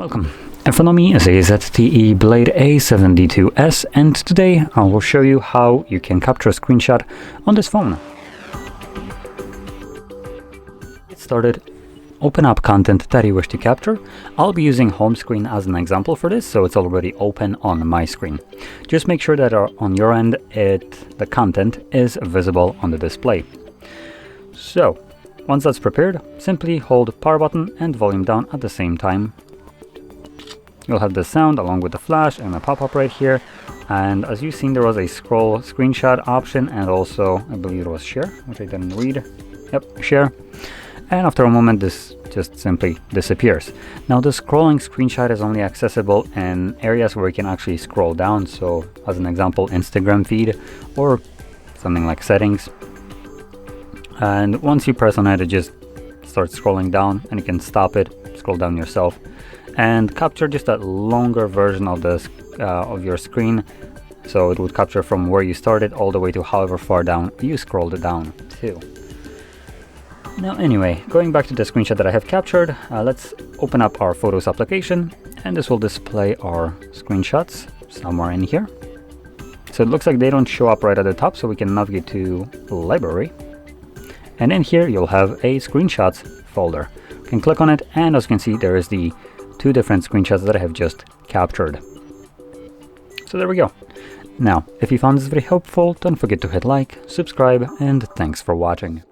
Welcome. In front of me is a ZTE Blade A72S, and today I will show you how you can capture a screenshot on this phone. Get started. Open up content that you wish to capture. I'll be using home screen as an example for this, so it's already open on my screen. Just make sure that on your end the content is visible on the display. So once that's prepared, simply hold power button and volume down at the same time. You'll have the sound along with the flash and a pop-up right here, and as you've seen, there was a scroll screenshot option and also I believe it was share, which I didn't read. Yep, share. And after a moment this just simply disappears. Now the scrolling screenshot is only accessible in areas where you can actually scroll down, so as an example Instagram feed or something like settings. And once you press on it, it just starts scrolling down and you can stop it, scroll down yourself, and capture just a longer version of this of your screen. So it would capture from where you started all the way to however far down you scrolled down to. Now anyway, going back to the screenshot that I have captured, let's open up our Photos application, and this will display our screenshots somewhere in here. So it looks like they don't show up right at the top, so we can navigate to Library. And in here you'll have a screenshots folder. You can click on it, and as you can see, there is the two different screenshots that I have just captured. So there we go. Now, if you found this very helpful, don't forget to hit like, subscribe, and thanks for watching.